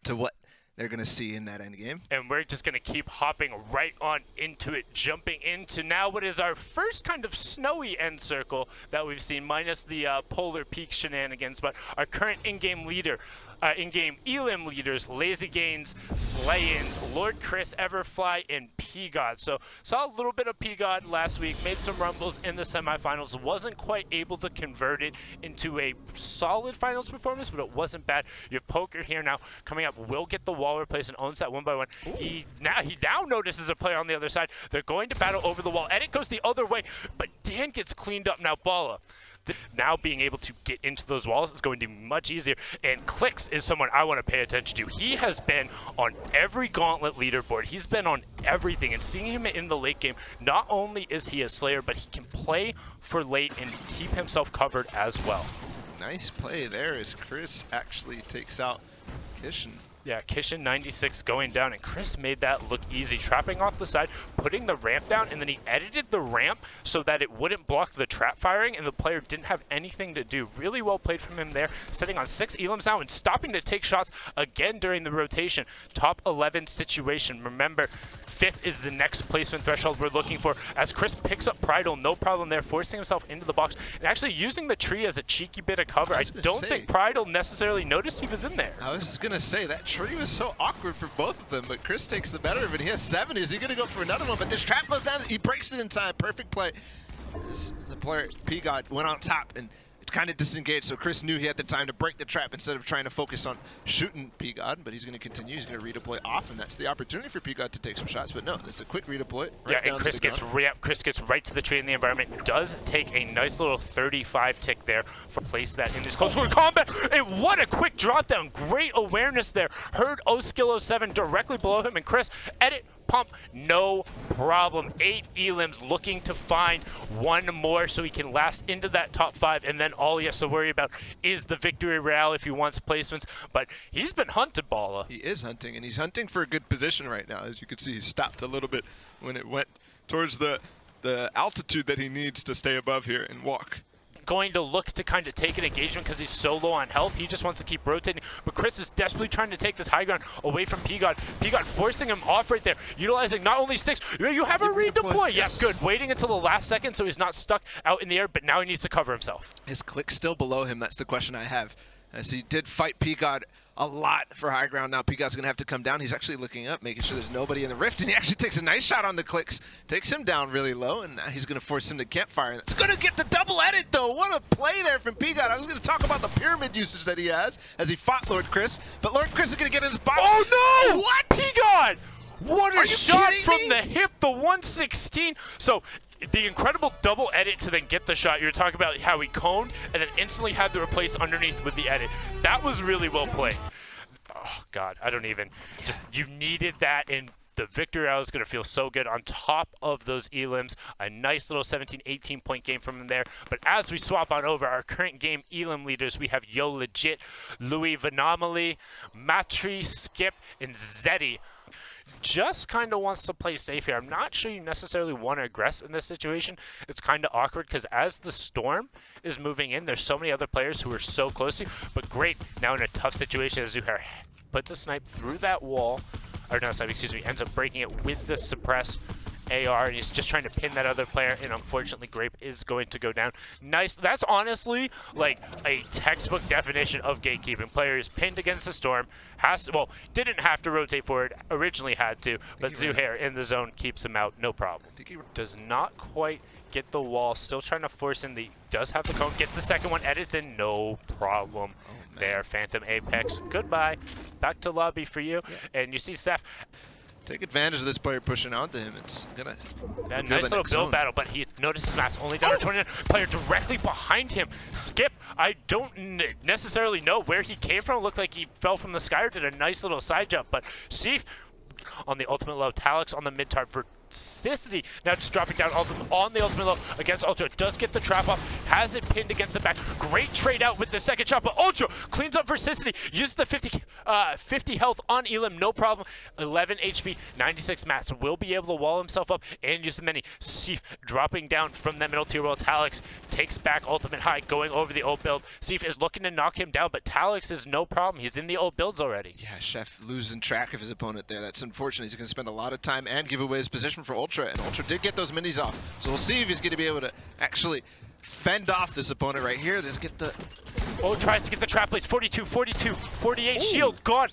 to what they're going to see in that end game. And we're just going to keep hopping right on into it, jumping into now what is our first kind of snowy end circle that we've seen, minus the Polar Peak shenanigans, but our current in-game leader, in-game Elim leaders, Lazy Gains, Slay-Ins, Lord Chris, Everfly, and P-God. So saw a little bit of P-God last week, made some rumbles in the semifinals, wasn't quite able to convert it into a solid finals performance, but it wasn't bad. You have Poker here now coming up, will get the wall replaced and owns that one by one. He now notices a player on the other side. They're going to battle over the wall. Edit goes the other way, but Dan gets cleaned up now. Bala now being able to get into those walls is going to be much easier, and Clicks is someone I want to pay attention to. He has been on every Gauntlet leaderboard. He's been on everything, and seeing him in the late game, not only is he a Slayer, but he can play for late and keep himself covered as well. Nice play there as Chris actually takes out Kishin. Yeah, Kishin 96 going down, and Chris made that look easy, trapping off the side, putting the ramp down, and then he edited the ramp so that it wouldn't block the trap firing, and the player didn't have anything to do. Really well played from him there, sitting on 6 elims now and stopping to take shots again during the rotation. Top 11 situation. Remember, 5th is the next placement threshold we're looking for, as Chris picks up Pridal, no problem there, forcing himself into the box, and actually using the tree as a cheeky bit of cover. I don't think Pridal necessarily noticed he was in there. I was going to say, that tree was so awkward for both of them, but Chris takes the better of it. He has 7. Is he going to go for another one? But this trap goes down. He breaks it in time. Perfect play. The player, P-God, went on top and kind of disengaged, so Chris knew he had the time to break the trap instead of trying to focus on shooting P-God, but he's going to continue. He's going to redeploy off, and that's the opportunity for P-God to take some shots, but no, there's a quick redeploy. Right, yeah, and Chris gets right to the tree in the environment. Does take a nice little 35 tick there for place that in this close quarter combat. And what a quick drop down. Great awareness there. Heard Oskill07 directly below him, and Chris, edit, pump, no problem. 8 elims, looking to find one more so he can last into that top 5, and then all he has to worry about is the victory royale if he wants placements. But he's been hunted, Bala. He is hunting, and he's hunting for a good position right now. As you can see, he stopped a little bit when it went towards the altitude that he needs to stay above here and walk. Going to look to kind of take an engagement because he's so low on health. He just wants to keep rotating, but Chris is desperately trying to take this high ground away from P-God. P-God forcing him off right there, utilizing not only sticks, you have a redeploy. Yes. Yeah, good. Waiting until the last second so he's not stuck out in the air, but now he needs to cover himself. His click still below him. That's the question I have. As he did fight P-God a lot for high ground. Now P-God's going to have to come down. He's actually looking up, making sure there's nobody in the rift, and he actually takes a nice shot on the clicks. Takes him down really low, and now he's going to force him to campfire. It's going to get the double edit, though. What a play there from P-God. I was going to talk about the pyramid usage that he has as he fought Lord Chris, but Lord Chris is going to get in his box. Oh, no! What? P-God! What a shot from me? the hip, the 116. So the incredible double edit to then get the shot. You're talking about how he coned and then instantly had to replace underneath with the edit. That was really well played. Oh, God, I don't even. Just, you needed that, and the victory I was going to feel so good on top of those elims. A nice little 17, 18-point game from him there. But as we swap on over, our current game elim leaders, we have Yo Legit, Louis Vanomaly, Matri, Skip, and Zeddy. Just kind of wants to play safe here. I'm not sure you necessarily want to aggress in this situation. It's kind of awkward because as the storm is moving in, there's so many other players who are so close to you. But great, now in a tough situation as Zuhair puts a snipe through that wall, or no snipe, excuse me, ends up breaking it with the suppressed AR, and he's just trying to pin that other player, and unfortunately Grape is going to go down. Nice. That's honestly like a textbook definition of gatekeeping. Player is pinned against the storm, has to, well, didn't have to rotate forward, originally had to, but Zuhair in the zone keeps him out, no problem. Does not quite get the wall, still trying to force in the, does have the cone, gets the second one, edits in, no problem. There, Phantom Apex, goodbye. Back to lobby for you, and you see Steph. Take advantage of this player pushing onto him. It's gonna nice little build battle, but he notices Matt's only down to 29. Player directly behind him. Skip, I don't necessarily know where he came from. It looked like he fell from the sky or did a nice little side jump, but Seif on the ultimate low, Talix on the mid-tart for Sicily now just dropping down ultimate on the ultimate low against Ultra. Does get the trap off, has it pinned against the back. Great trade out with the second shot, but Ultra cleans up for Sicily. Uses the 50 health on Elim, no problem. 11 HP, 96 mats. Will be able to wall himself up and use the mini. Seif dropping down from that middle tier while Talix takes back ultimate high, going over the old build. Seif is looking to knock him down, but Talix is no problem. He's in the old builds already. Yeah, Chef losing track of his opponent there. That's unfortunate. He's going to spend a lot of time and give away his position for Ultra, and Ultra did get those minis off. So we'll see if he's going to be able to actually fend off this opponent right here. Let's get the... Oh, tries to get the trap place. 42, 42, 48, shield gone.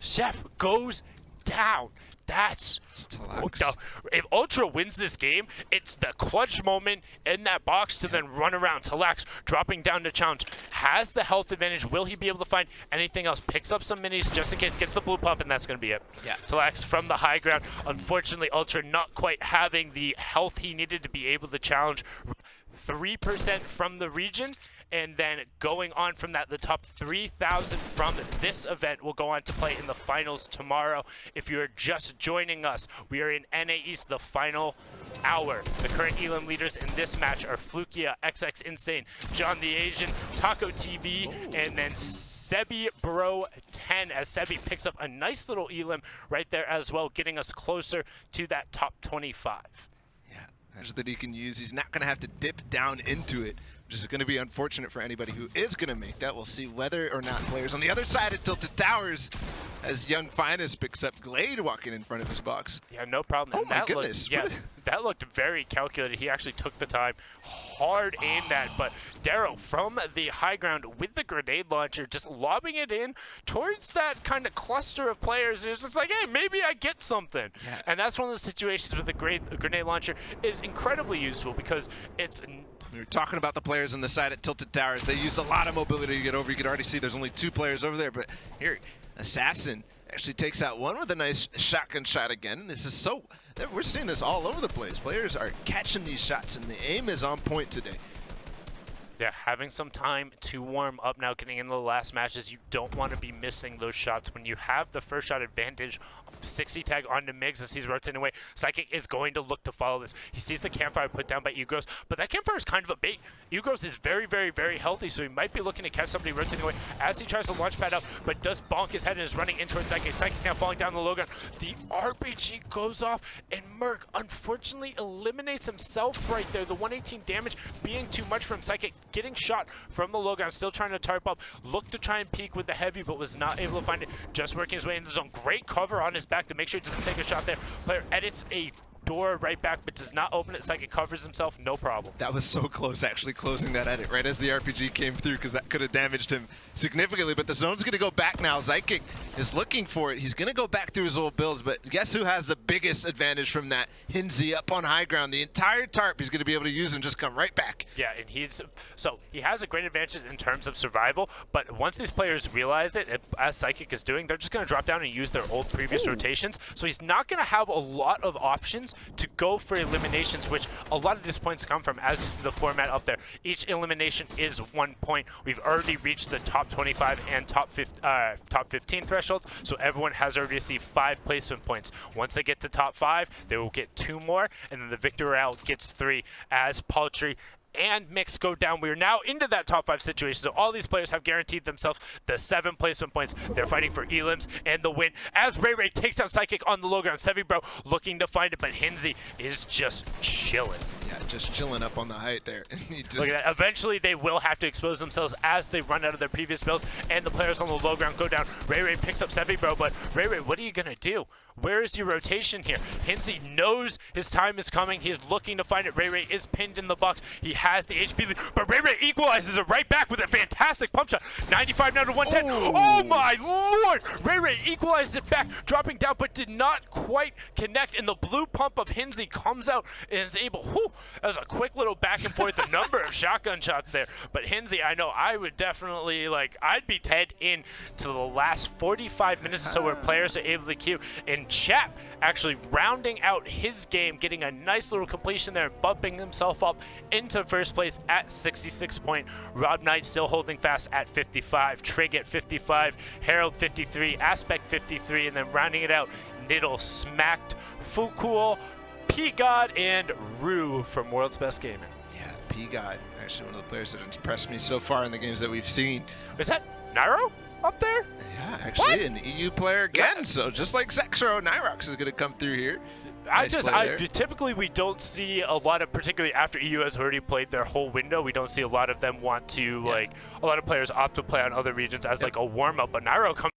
Chef goes down. That's Talax. If Ultra wins this game, it's the clutch moment in that box to then run around. Talax dropping down to challenge. Has the health advantage. Will he be able to find anything else? Picks up some minis just in case, gets the blue pump, and that's going to be it. Yeah. Talax from the high ground. Unfortunately, Ultra not quite having the health he needed to be able to challenge. 3% from the region. And then going on from that, the top 3,000 from this event will go on to play in the finals tomorrow. If you're just joining us, we are in NAE, the final hour. The current Elim leaders in this match are Flukia, XX Insane, John the Asian, Taco TV, and then Sebi Bro 10, as Sebi picks up a nice little Elim right there as well, getting us closer to that top 25. Yeah, that's that he can use. He's not going to have to dip down into it, which is going to be unfortunate for anybody who is going to make that. We'll see whether or not players on the other side of Tilted Towers, as Young Finest picks up Glade walking in front of his box. Yeah, no problem. Oh my goodness. That looked very calculated. He actually took the time, hard aimed that, but Darrow from the high ground with the grenade launcher, just lobbing it in towards that kind of cluster of players. It's just like, hey, maybe I get something. Yeah. And that's one of the situations with the grenade launcher is incredibly useful because it's... We were talking about the players on the side at Tilted Towers. They used a lot of mobility to get over. You can already see there's only 2 players over there, but here, Assassin actually takes out one with a nice shotgun shot again. This is so, we're seeing this all over the place. Players are catching these shots, and the aim is on point today. Yeah, having some time to warm up now, getting into the last matches. You don't want to be missing those shots. When you have the first shot advantage, 60 tag onto Migs as he's rotating away. Psychic is going to look to follow this. He sees the campfire put down by Ugros, but that campfire is kind of a bait. Ugros is very, very, very healthy, so he might be looking to catch somebody rotating away as he tries to launch pad up, but does bonk his head and is running in towards Psychic. Psychic now falling down the low ground. The RPG goes off, and Merc unfortunately eliminates himself right there. The 118 damage being too much from Psychic. Getting shot from the low ground, still trying to tarp up. Looked to try and peek with the heavy, but was not able to find it. Just working his way into the zone. Great cover on his back to make sure he doesn't take a shot there. Player edits a door right back, but does not open it. Psychic covers himself, no problem. That was so close, actually closing that edit right as the RPG came through, because that could have damaged him significantly. But the zone's going to go back now. Psychic is looking for it. He's going to go back through his old builds, but guess who has the biggest advantage from that? Hinzi up on high ground. The entire tarp he's going to be able to use and just come right back. Yeah, and he has a great advantage in terms of survival, but once these players realize it, as Psychic is doing, they're just going to drop down and use their old previous rotations. So he's not going to have a lot of options to go for eliminations, which a lot of these points come from, as you see the format up there. Each elimination is 1 point. We've already reached the top 25 and top 15 thresholds, so everyone has already received 5 placement points. Once they get to top 5, they will get 2 more, and then the Victor Royale gets 3 as Paltry and Mix go down. We are now into that top 5 situation, so all these players have guaranteed themselves the 7 placement points. They're fighting for Elims and the win as Ray Ray takes out Psychic on the low ground. Sevi Bro looking to find it, but Hinzi is just chilling. Yeah, just chilling up on the height there. Look at that. Eventually, they will have to expose themselves as they run out of their previous builds, and the players on the low ground go down. Ray Ray picks up Sevi Bro, but Ray Ray, what are you going to do? Where is your rotation here? Hinzi knows his time is coming. He is looking to find it. Ray Ray is pinned in the box. He has the HP lead, but Ray Ray equalizes it right back with a fantastic pump shot. 95 now to 110. Oh my lord! Ray Ray equalized it back, dropping down, but did not quite connect. And the blue pump of Hinzi comes out and is able, that was a quick little back and forth, a number of shotgun shots there. But Hinzi, I know I would definitely, I'd be tied in to the last 45 minutes or so where players are able to queue. And Chap actually rounding out his game, getting a nice little completion there, bumping himself up into first place at 66 point. Rob Knight still holding fast at 55, Trig at 55, Harold 53, Aspect 53, and then rounding it out, Niddle smacked Fukul, P-God, and Rue from World's Best Gaming. Yeah, P-God, actually one of the players that has impressed me so far in the games that we've seen. Is that Nairo up there? Yeah, actually an EU player again. Yeah. So just like Zexro, Nyrox is going to come through here. Typically we don't see a lot of, particularly after EU has already played their whole window, we don't see a lot of them want to, like, a lot of players opt to play on other regions as like a warm-up, but Nairo comes